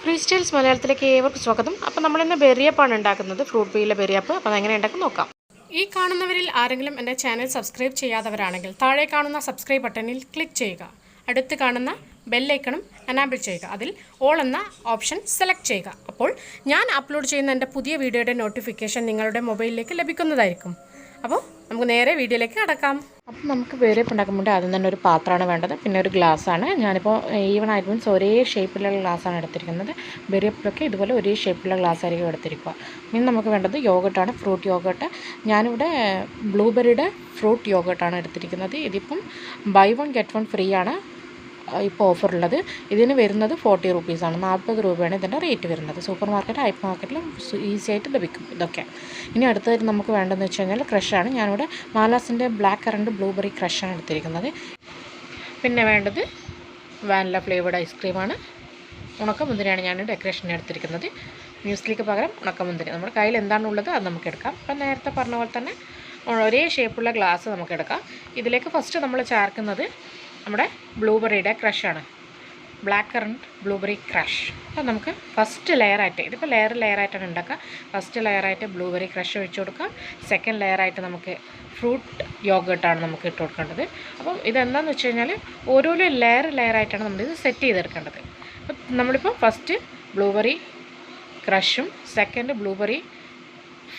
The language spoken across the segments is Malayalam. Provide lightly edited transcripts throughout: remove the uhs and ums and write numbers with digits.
ക്രിസ്റ്റൽസ് മലയാളത്തിലേക്ക് ഏവർക്കും സ്വാഗതം. അപ്പോൾ നമ്മളിന്ന് ബെറിയപ്പാണ് ഉണ്ടാക്കുന്നത്, ഫ്രൂട്ട് പീയിലെ ബെറിയപ്പ്. അപ്പോൾ അതെങ്ങനെ ഉണ്ടാക്കും നോക്കാം. ഈ കാണുന്നവരിൽ ആരെങ്കിലും എൻ്റെ ചാനൽ സബ്സ്ക്രൈബ് ചെയ്യാത്തവരാണെങ്കിൽ താഴെ കാണുന്ന സബ്സ്ക്രൈബ് ബട്ടണിൽ ക്ലിക്ക് ചെയ്യുക. അടുത്ത് കാണുന്ന ബെല്ലൈക്കണും എനാബിൾ ചെയ്യുക. അതിൽ ഓൾ എന്ന ഓപ്ഷൻ സെലക്ട് ചെയ്യുക. അപ്പോൾ ഞാൻ അപ്ലോഡ് ചെയ്യുന്ന എൻ്റെ പുതിയ വീഡിയോയുടെ നോട്ടിഫിക്കേഷൻ നിങ്ങളുടെ മൊബൈലിലേക്ക് ലഭിക്കുന്നതായിരിക്കും. അപ്പോൾ നമുക്ക് നേരെ വീഡിയോയിലേക്ക് കടക്കാം. അപ്പം നമുക്ക് ബെറിയപ്പ് ഉണ്ടാക്കുമ്പോൾ ആദ്യം തന്നെ ഒരു പാത്രമാണ് വേണ്ടത്, പിന്നെ ഒരു ഗ്ലാസ്സാണ്. ഞാനിപ്പോൾ ഈവൺ ആയിട്ട് മീൻസ് ഒരേ ഷേപ്പിലുള്ള ഗ്ലാസ്സാണ് എടുത്തിരിക്കുന്നത്. ബെറിയപ്പിലൊക്കെ ഇതുപോലെ ഒരേ ഷേപ്പിലുള്ള ഗ്ലാസ് ആയിരിക്കും എടുത്തിരിക്കുക. ഇനി നമുക്ക് വേണ്ടത് യോഗട്ടാണ്, ഫ്രൂട്ട് യോഗട്ട്. ഞാനിവിടെ ബ്ലൂബെറിയുടെ ഫ്രൂട്ട് യോഗട്ടാണ് എടുത്തിരിക്കുന്നത്. ഇതിപ്പം ബൈ 1 get 1 ഫ്രീ ആണ് ഇപ്പോൾ ഓഫറുള്ളത്. ഇതിന് വരുന്നത് 40 റുപ്പീസാണ്, 40 രൂപയാണ് ഇതിൻ്റെ റേറ്റ് വരുന്നത്. സൂപ്പർ മാർക്കറ്റ്, ഹൈപ്പർ മാർക്കറ്റിലും ഈസി ആയിട്ട് ലഭിക്കും ഇതൊക്കെ. ഇനി അടുത്തതായിട്ട് നമുക്ക് വേണ്ടതെന്ന് വെച്ച് കഴിഞ്ഞാൽ ക്രഷാണ്. ഞാനിവിടെ മാലാസിൻ്റെ ബ്ലാക്ക് കറണ്ട് ബ്ലൂബെറി ക്രഷാണ് എടുത്തിരിക്കുന്നത്. പിന്നെ വേണ്ടത് വാനില ഫ്ലേവേർഡ് ഐസ്ക്രീമാണ്. ഉണക്കമുന്തിരിയാണ് ഞാൻ ഡെക്കറേഷന് എടുത്തിരിക്കുന്നത്. മ്യൂസ്ലിക്ക് പകരം ഉണക്കമുന്തിരി. നമ്മുടെ കയ്യിൽ എന്താണുള്ളത് അത് നമുക്ക് എടുക്കാം. അപ്പം നേരത്തെ പറഞ്ഞ പോലെ തന്നെ ഒരേ ഷേപ്പുള്ള ഗ്ലാസ് നമുക്ക് എടുക്കാം. ഇതിലേക്ക് ഫസ്റ്റ് നമ്മൾ ചേർക്കുന്നത് നമ്മുടെ ബ്ലൂബെറിയുടെ ക്രഷാണ്, ബ്ലാക്ക് കറണ്ട് ബ്ലൂബെറി ക്രഷ്. അപ്പോൾ നമുക്ക് ഫസ്റ്റ് ലെയറായിട്ട്, ഇതിപ്പോൾ ലെയറായിട്ടാണ് ഉണ്ടാക്കുക. ഫസ്റ്റ് ലെയറായിട്ട് ബ്ലൂബെറി ക്രഷ് ഒഴിച്ച് കൊടുക്കാം. സെക്കൻഡ് ലെയറായിട്ട് നമുക്ക് ഫ്രൂട്ട് യോഗട്ടാണ് നമുക്ക് ഇട്ട് കൊടുക്കേണ്ടത്. അപ്പം ഇതെന്താണെന്ന് വെച്ച് കഴിഞ്ഞാൽ ഓരോരോ ലെയറായിട്ടാണ് നമ്മളിത് സെറ്റ് ചെയ്തെടുക്കേണ്ടത്. അപ്പം നമ്മളിപ്പോൾ ഫസ്റ്റ് ബ്ലൂബെറി ക്രഷും സെക്കൻഡ് ബ്ലൂബെറി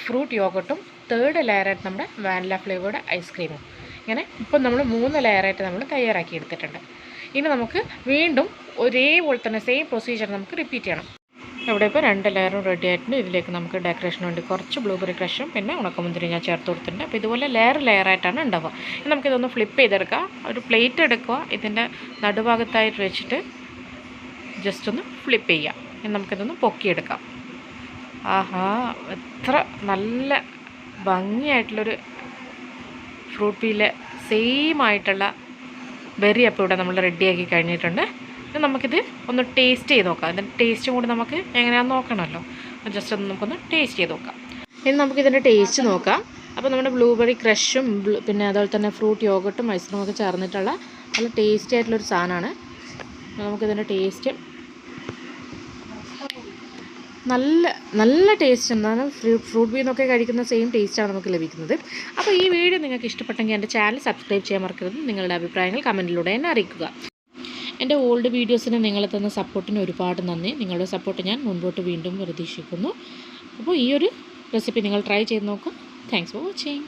ഫ്രൂട്ട് യോഗട്ടും തേർഡ് ലെയറായിട്ട് നമ്മുടെ വാനില ഫ്ലേവേർഡ് ഐസ്ക്രീമും. ഇങ്ങനെ ഇപ്പം നമ്മൾ 3 ലെയറായിട്ട് നമ്മൾ തയ്യാറാക്കി എടുത്തിട്ടുണ്ട്. ഇനി നമുക്ക് വീണ്ടും ഒരേപോലെ തന്നെ സെയിം പ്രൊസീജിയർ നമുക്ക് റിപ്പീറ്റ് ചെയ്യണം. ഇവിടെ ഇപ്പോൾ 2 ലെയറും റെഡി ആയിട്ടുണ്ട്. ഇതിലേക്ക് നമുക്ക് ഡെക്കറേഷന് വേണ്ടി കുറച്ച് ബ്ലൂബെറി ക്രഷും പിന്നെ ഉണക്കമുന്തിരി ഞാൻ ചേർത്ത് കൊടുത്തിട്ടുണ്ട്. അപ്പോൾ ഇതുപോലെ ലെയറായിട്ടാണ് ഉണ്ടാവുക. ഇനി നമുക്കിതൊന്ന് ഫ്ലിപ്പ് ചെയ്തെടുക്കാം. ഒരു പ്ലേറ്റ് എടുക്കുക, ഇതിൻ്റെ നടുഭാഗത്തായിട്ട് വെച്ചിട്ട് ജസ്റ്റ് ഒന്ന് ഫ്ലിപ്പ് ചെയ്യുക. ഇനി നമുക്കിതൊന്ന് പൊക്കിയെടുക്കാം. ആഹാ, എത്ര നല്ല ഭംഗിയായിട്ടുള്ളൊരു ഫ്രൂട്ട് പീയിലെ സെയിം ആയിട്ടുള്ള ബെറിയപ്പം ഇവിടെ നമ്മൾ റെഡിയാക്കി കഴിഞ്ഞിട്ടുണ്ട്. ഇനി നമുക്കിത് ഒന്ന് ടേസ്റ്റ് ചെയ്ത് നോക്കാം. ഇതിൻ്റെ ടേസ്റ്റും കൂടി നമുക്ക് എങ്ങനെയാണെന്ന് നോക്കണമല്ലോ. ജസ്റ്റ് ഒന്ന് നമുക്കൊന്ന് ടേസ്റ്റ് ചെയ്ത് നോക്കാം. ഇനി നമുക്കിതിൻ്റെ ടേസ്റ്റ് നോക്കാം. അപ്പോൾ നമ്മുടെ ബ്ലൂബെറി ക്രഷും പിന്നെ അതുപോലെ തന്നെ ഫ്രൂട്ട് യോഗട്ടും ഐസ്ക്രീമും ഒക്കെ ചേർന്നിട്ടുള്ള നല്ല ടേസ്റ്റി ആയിട്ടുള്ളൊരു സാധനമാണ്. നമുക്കിതിൻ്റെ ടേസ്റ്റ് നല്ല ടേസ്റ്റ് എന്താണ് ഫ്രൂട്ട് ബീ എന്നൊക്കെ കഴിക്കുന്ന സെയിം ടേസ്റ്റാണ് നമുക്ക് ലഭിക്കുന്നത്. അപ്പോൾ ഈ വീഡിയോ നിങ്ങൾക്ക് ഇഷ്ടപ്പെട്ടെങ്കിൽ എൻ്റെ ചാനൽ സബ്സ്ക്രൈബ് ചെയ്യാൻ മറക്കരുത്. നിങ്ങളുടെ അഭിപ്രായങ്ങൾ കമൻറ്റിലൂടെ എന്നെ അറിയിക്കുക. എൻ്റെ ഓൾഡ് വീഡിയോസിന് നിങ്ങൾ തന്ന സപ്പോർട്ടിന് ഒരുപാട് നന്ദി. നിങ്ങളുടെ സപ്പോർട്ട് ഞാൻ മുൻപോട്ട് വീണ്ടും പ്രതീക്ഷിക്കുന്നു. അപ്പോൾ ഈ ഒരു റെസിപ്പി നിങ്ങൾ ട്രൈ ചെയ്ത് നോക്കുക. Thanks for watching.